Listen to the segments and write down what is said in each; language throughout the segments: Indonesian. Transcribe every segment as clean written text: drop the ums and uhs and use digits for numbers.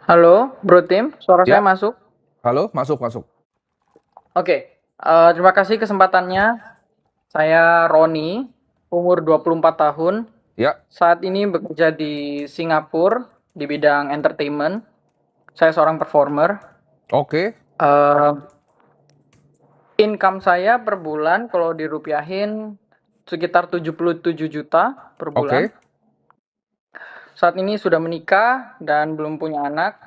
Halo, Bro Tim, suara saya Ya, masuk? halo, masuk, masuk. Oke, terima kasih kesempatannya. Saya Roni, umur 24 tahun. Ya, Saat ini bekerja di Singapura di bidang entertainment. Saya seorang performer. oke, Eh, Income saya per bulan kalau dirupiahin sekitar 77 juta per bulan. oke. Saat ini sudah menikah dan belum punya anak.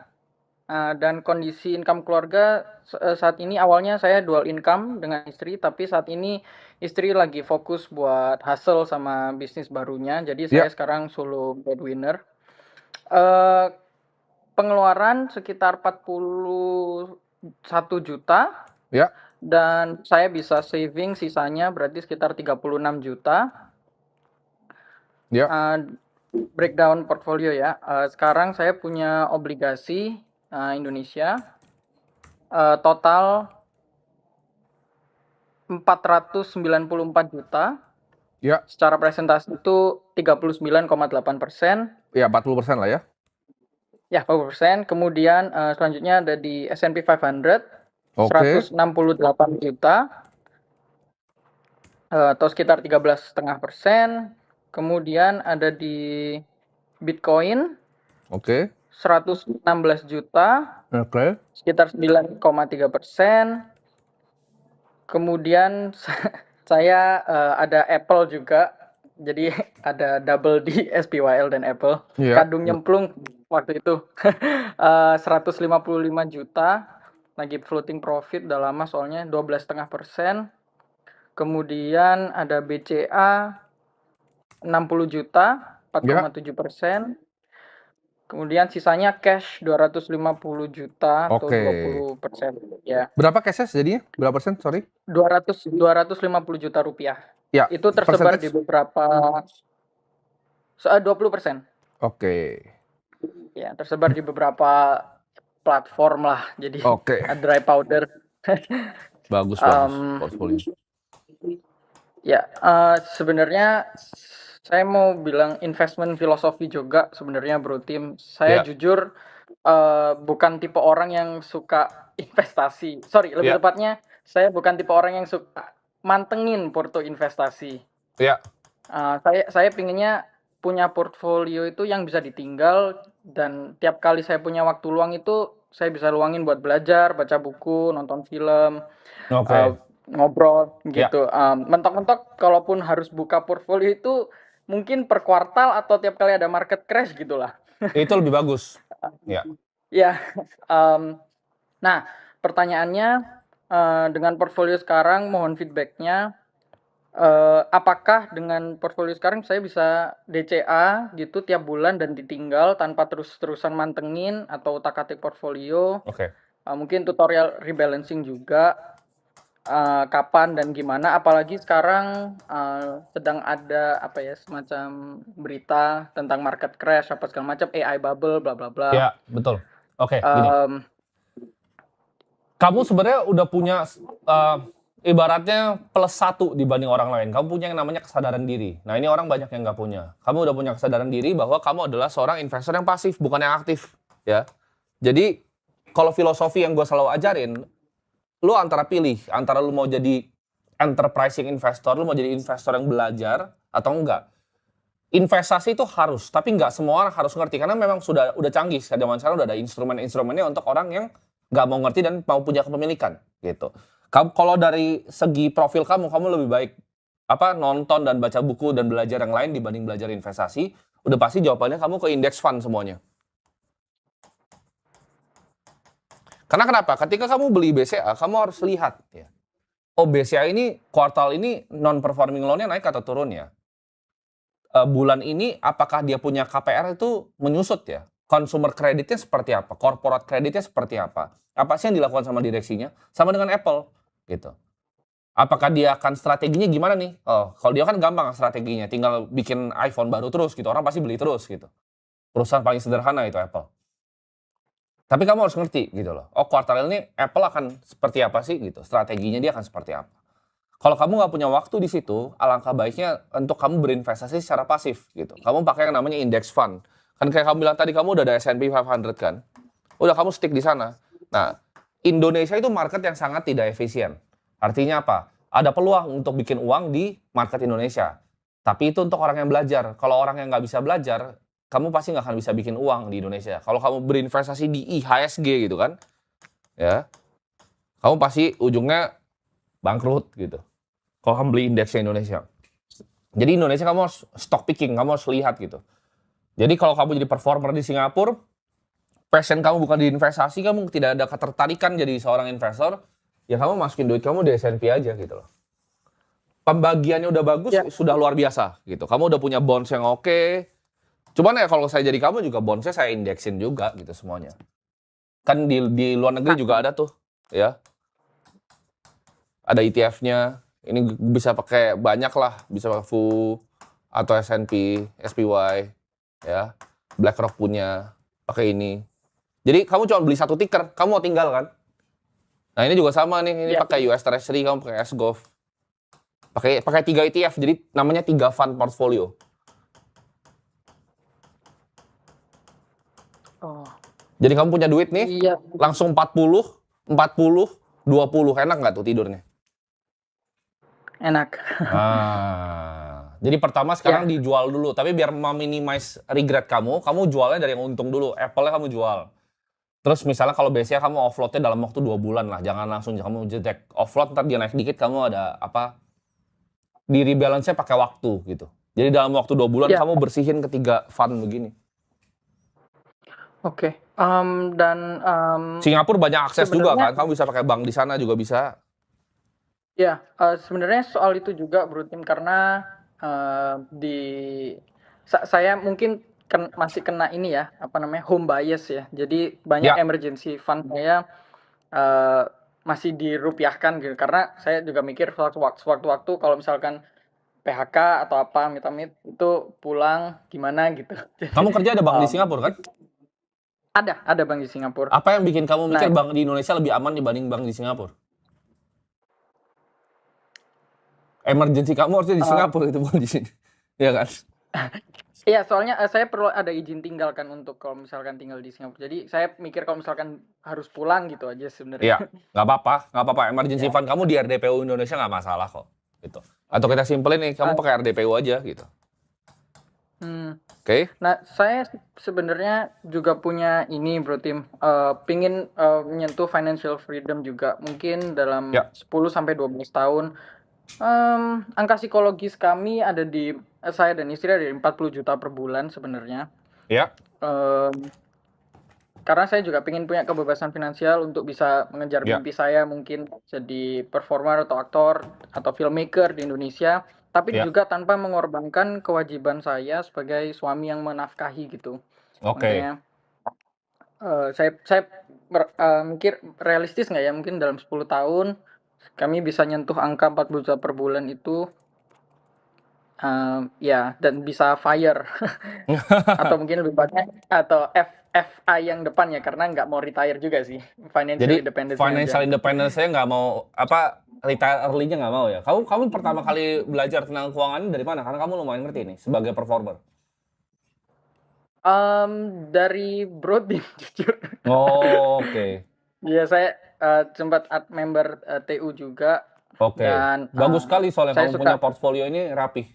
Dan kondisi income keluarga saat ini awalnya saya dual income dengan istri, tapi saat ini istri lagi fokus buat hustle sama bisnis barunya. Jadi saya Ya, sekarang solo breadwinner. Eh, Pengeluaran sekitar 41 juta ya, dan saya bisa saving sisanya berarti sekitar 36 juta. ya. Eh, Breakdown portfolio ya. Sekarang saya punya obligasi Indonesia total 494 juta. Ya, Secara presentasi itu 39,8%. ya 40% lah ya. Ya, 40%. Kemudian selanjutnya ada di S&P 500, Oke, 168 juta, atau sekitar 13,5%. Kemudian ada di Bitcoin, oke, 116 juta, oke. sekitar 9,3%. Kemudian saya ada Apple juga, jadi ada double di SPYL dan Apple. Iya, Kadung nyemplung waktu itu 155 juta, lagi floating profit udah lama soalnya 12,5%. Kemudian ada BCA 60 juta, ya, 4,7%. Kemudian sisanya cash 250 juta atau oke. 20%. Ya, Berapa cash jadinya? Berapa persen? Sorry. 250 juta rupiah. Ya, Itu tersebar di percentage? beberapa 20%. Oke, Ya, tersebar di beberapa platform lah. Jadi oke. dry powder. Bagus, bagus. Em, Portfolio. ya, sebenarnya saya mau bilang investment filosofi juga sebenarnya Bro Tim. Saya Ya, jujur bukan tipe orang yang suka investasi. Sorry, lebih ya, tepatnya saya bukan tipe orang yang suka mantengin porto investasi. ya. Saya pinginnya punya portfolio itu yang bisa ditinggal dan tiap kali saya punya waktu luang itu saya bisa luangin buat belajar, baca buku, nonton film, eee, Oke, ngobrol ya. gitu. Mentok-mentok kalaupun harus buka portfolio itu mungkin per kuartal atau tiap kali ada market crash gitulah. Itu lebih bagus. Ya, Ya, mmm, nah pertanyaannya, dengan portfolio sekarang mohon feedback-nya. Apakah dengan portfolio sekarang saya bisa DCA gitu tiap bulan dan ditinggal tanpa terus-terusan mantengin atau utak-atik portfolio? oke. Mungkin tutorial rebalancing juga, kapan dan gimana? Apalagi sekarang sedang ada apa ya semacam berita tentang market crash apa segala macam, AI bubble, bla bla bla. Ya, betul. Oke, gini. Um, Kamu sebenarnya udah punya uh, ibaratnya plus satu dibanding orang lain. Kamu punya yang namanya kesadaran diri. Nah ini orang banyak yang nggak punya. Kamu udah punya kesadaran diri bahwa kamu adalah seorang investor yang pasif, bukan yang aktif. Ya. Jadi kalau filosofi yang gue selalu ajarin, lu antara pilih, antara lu mau jadi enterprising investor, lu mau jadi investor yang belajar atau enggak. Investasi itu harus, tapi nggak semua orang harus ngerti karena memang sudah udah canggih. Zaman sekarang udah ada instrumen-instrumennya untuk orang yang nggak mau ngerti dan mau punya kepemilikan gitu. Kamu kalau dari segi profil kamu, kamu lebih baik apa nonton dan baca buku dan belajar yang lain dibanding belajar investasi. Udah pasti jawabannya kamu ke index fund semuanya. Karena kenapa? Ketika kamu beli BCA, kamu harus lihat ya. Oh BCA ini kuartal ini non performing loan-nya naik atau turun ya? Bulan ini apakah dia punya KPR itu menyusut ya? Consumer kreditnya seperti apa? Corporate kreditnya seperti apa? Apa sih yang dilakukan sama direksinya? Sama dengan Apple gitu. Apakah dia akan strateginya gimana nih? Oh, kalau dia kan gampang strateginya, tinggal bikin iPhone baru terus gitu. Orang pasti beli terus gitu. Perusahaan paling sederhana itu Apple. Tapi kamu harus ngerti gitu loh. Oh, kuartal ini Apple akan seperti apa sih gitu. Strateginya dia akan seperti apa. Kalau kamu nggak punya waktu di situ, alangkah baiknya untuk kamu berinvestasi secara pasif gitu. Kamu pakai yang namanya index fund. Kan kayak kamu bilang tadi, kamu udah ada S&P 500 kan? udah kamu stick di sana. Nah, Indonesia itu market yang sangat tidak efisien. Artinya apa? Ada peluang untuk bikin uang di market Indonesia. Tapi itu untuk orang yang belajar. Kalau orang yang nggak bisa belajar, kamu pasti nggak akan bisa bikin uang di Indonesia. Kalau kamu berinvestasi di IHSG gitu kan, ya, kamu pasti ujungnya bangkrut gitu. Kalau kamu beli indeksnya Indonesia. Jadi Indonesia kamu harus stock picking, kamu harus lihat gitu. Jadi kalau kamu jadi performer di Singapura, passion kamu bukan di investasi, kamu tidak ada ketertarikan jadi seorang investor, ya kamu masukin duit kamu di S&P aja gitu loh. Pembagiannya udah bagus, Ya. sudah luar biasa gitu. Kamu udah punya bonds yang oke. Cuman ya kalau saya jadi kamu juga bondsnya saya indeksin juga gitu semuanya. Kan di luar negeri juga ada tuh, ya. Ada ETF-nya. Ini bisa pakai banyak lah, bisa pakai FU atau S&P, SPY, ya. BlackRock punya, pakai ini. Jadi kamu cuma beli satu ticker, kamu mau tinggal kan? Nah ini juga sama nih, ini Ya. pakai US Treasury, kamu pakai SGOV. Pakai 3 ETF, jadi namanya 3 fund portfolio. Oh, Jadi kamu punya duit nih, iya. langsung 40, 20, enak nggak tuh tidurnya? Enak. Jadi pertama sekarang Ya. dijual dulu, tapi biar meminimize regret kamu jualnya dari yang untung dulu. Apple-nya kamu jual. Terus misalnya kalau biasanya kamu offload-nya dalam waktu 2 bulan lah, jangan langsung kamu jedek offload, ntar dia naik dikit kamu ada apa, di rebalance-nya pakai waktu gitu. Jadi dalam waktu 2 bulan Ya. kamu bersihin ketiga fund begini. Oke. Dan Singapura banyak akses juga sebenarnya kan, kamu bisa pakai bank di sana juga bisa. ya, sebenarnya soal itu juga Bro Tim, karena di saya mungkin masih kena ini ya, apa namanya, home bias ya. Jadi banyak Ya, emergency fund saya eh, masih dirupiahkan gitu. Karena saya juga mikir sewaktu-waktu kalau misalkan PHK atau apa, amit-amit itu pulang gimana gitu. kamu kerja ada bank di Em, Singapura kan? ada bank di Singapura. Apa yang bikin kamu mikir Nah, bank di Indonesia lebih aman dibanding bank di Singapura? Emergency kamu harusnya di eh, Singapura itu bukan di sini. Iya kan? iya, soalnya saya perlu ada izin tinggal kan untuk kalau misalkan tinggal di Singapura. Jadi saya mikir kalau misalkan harus pulang gitu aja sebenarnya. Iya, nggak apa-apa. Emergency Ya. fund kamu di RDPU Indonesia nggak masalah kok. Gitu. Atau Oke. kita simpelin nih, kamu Ah, pakai RDPU aja gitu. hmm. Oke? Nah, saya sebenarnya juga punya ini Bro Tim, pingin menyentuh financial freedom juga. Mungkin dalam Ya, 10 sampai 12 tahun. Angka psikologis kami ada di saya dan istri ada di 40 juta per bulan sebenarnya. ya, Em, Karena saya juga pengen punya kebebasan finansial untuk bisa mengejar ya, mimpi saya mungkin jadi performer atau aktor atau filmmaker di Indonesia, tapi ya. juga tanpa mengorbankan kewajiban saya sebagai suami yang menafkahi gitu. Oke. Makanya saya mikir realistis nggak ya mungkin dalam 10 tahun kami bisa nyentuh angka 40 juta per bulan itu, ya, dan bisa fire atau mungkin lebih banyak atau FI yang depan ya, karena nggak mau retire juga sih, financial Jadi independence-nya aja. financial independence saya nggak mau apa retire early-nya nggak mau ya. Kamu pertama kali belajar tentang keuangan dari mana? Karena kamu lumayan ngerti nih sebagai performer. Dari Broadbean jujur. Oh, oke. Iya, saya sempat member TU juga, Oke. dan Bagus sekali soalnya saya kamu suka. punya portfolio ini rapih.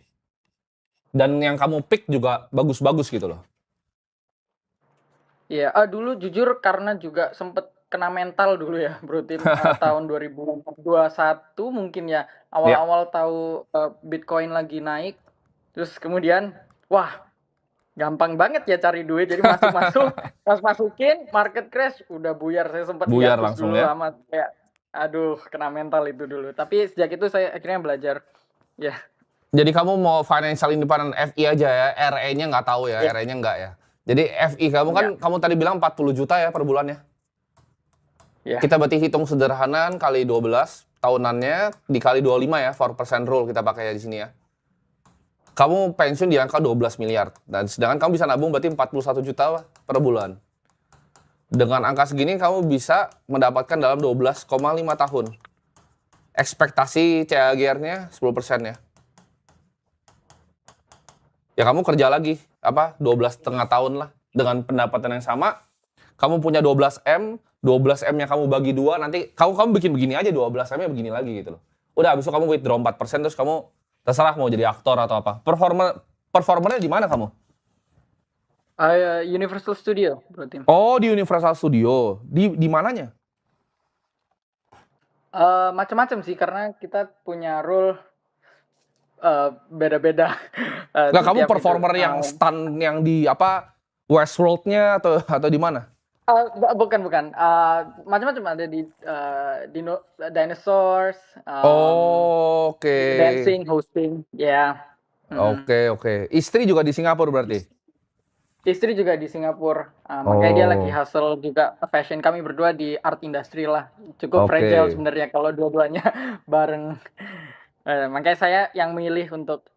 Dan yang kamu pick juga bagus-bagus gitu loh. Iya, dulu jujur karena juga sempet kena mental dulu ya, Bro Tim, tahun 2021 mungkin ya, Ya. awal-awal tahu Bitcoin lagi naik, terus kemudian, wah, gampang banget ya cari duit, jadi masuk-masuk, pas masukin market crash, udah buyar, saya sempat Buyar hiatus langsung dulu ya. lama, kayak, aduh, kena mental itu dulu. Tapi sejak itu saya akhirnya belajar, ya, Jadi kamu mau financial independent FI aja ya, RE-nya nggak tahu ya, ya, RE-nya nggak ya. Jadi FI kamu kan, ya, kamu tadi bilang 40 juta ya per bulannya. ya, Kita berarti hitung sederhana kali 12 tahunannya dikali 25 ya, 4% rule kita pakai ya di sini ya. Kamu pensiun di angka 12 miliar. Dan sedangkan kamu bisa nabung berarti 41 juta per bulan. Dengan angka segini kamu bisa mendapatkan dalam 12,5 tahun. Ekspektasi CAGR-nya 10% ya. Ya kamu kerja lagi, 12,5 tahun lah. Dengan pendapatan yang sama, kamu punya 12M, 12M-nya kamu bagi 2, nanti kamu bikin begini aja, 12M-nya begini lagi gitu loh. Udah, habis itu kamu withdraw 4%, terus kamu terserah mau jadi aktor atau apa. Performernya di mana kamu? Universal Studio berarti. Oh, di Universal Studio. Di mananya? Macam-macam sih, karena kita punya role beda-beda. Nggak, kamu Setiap itu. performer yang stun yang di apa Westworld-nya atau di mana? Bukan. Macam-macam ada di Dinosaurs, Oke. dancing, hosting, ya. Oke. Istri juga di Singapura berarti? Istri juga di Singapura, makanya dia lagi hustle juga. Fashion kami berdua di art industry lah, cukup fragile sebenarnya kalau dua-duanya bareng. Makanya saya yang milih untuk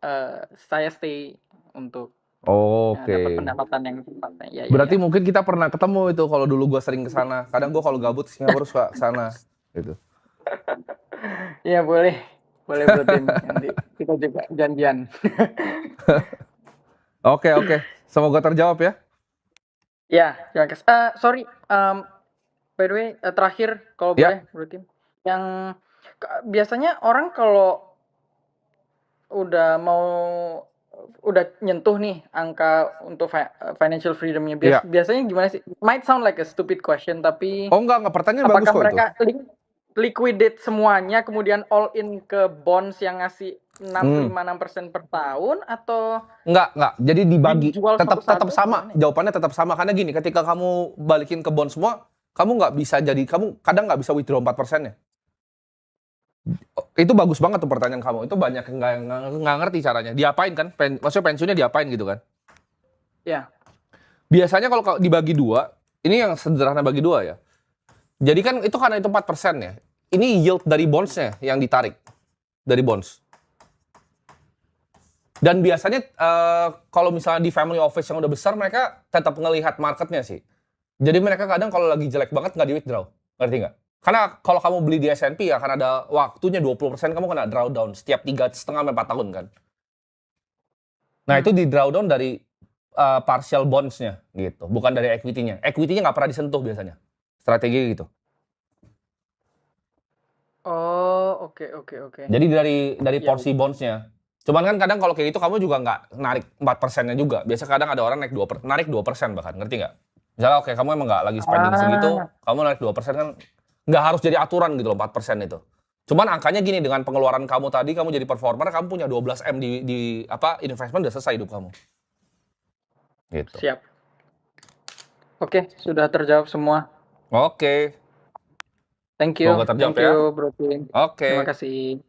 saya stay untuk dapat pendapatan yang tempatnya. Ya, Berarti mungkin kita pernah ketemu itu kalau dulu gue sering ke sana. Kadang gue kalau gabut Singapura suka ke sana gitu. Iya, boleh berarti nanti kita juga janjian. Oke. Semoga terjawab ya. Ya, terima kasih. Sorry, by the way, terakhir kalau boleh, berarti yang biasanya orang kalau udah nyentuh nih angka untuk financial freedom-nya, biasanya gimana sih? Might sound like a stupid question, tapi enggak, pertanyaan bagus kok itu. Apakah mereka liquidate semuanya kemudian all in ke bonds yang ngasih 6,56% per tahun, atau enggak, jadi dibagi tetap sama. gimana? Jawabannya tetap sama karena gini, ketika kamu balikin ke bond semua, kamu kadang nggak bisa withdraw 4%-nya. Itu bagus banget tuh pertanyaan kamu. Itu banyak yang nggak ngerti caranya. Diapain kan? Maksudnya pensiunnya diapain gitu kan? Ya. Biasanya kalau dibagi 2, ini yang sederhana bagi 2 ya. Jadi kan itu karena itu 4% ya. Ini yield dari bonds-nya yang ditarik. Dari bonds. Dan biasanya kalau misalnya di family office yang udah besar, mereka tetap ngelihat marketnya sih. Jadi mereka kadang kalau lagi jelek banget nggak di-withdraw. Ngerti nggak? Karena kalau kamu beli di S&P ya, karena ada waktunya 20% kamu kena drawdown setiap 3,5-4 tahun kan. Nah itu di drawdown dari partial bonds-nya gitu, bukan dari equity-nya. Equity-nya nggak pernah disentuh biasanya. Strategi gitu. Oh, oke. Jadi dari porsi bonds-nya. Cuman kan kadang kalau kayak gitu kamu juga nggak narik 4%-nya juga. Biasa kadang ada orang narik 2% bahkan, ngerti nggak? Misalnya oke, kamu emang nggak lagi spending segitu, kamu narik 2% kan nggak harus jadi aturan gitu loh 4% itu. Cuman angkanya gini, dengan pengeluaran kamu tadi, kamu jadi performer, kamu punya 12M di investment, udah selesai hidup kamu. Gitu. Siap. Oke, sudah terjawab semua. Oke. Thank you. Semoga terjawab Thank you, Bro Tim. Oke. Terima kasih.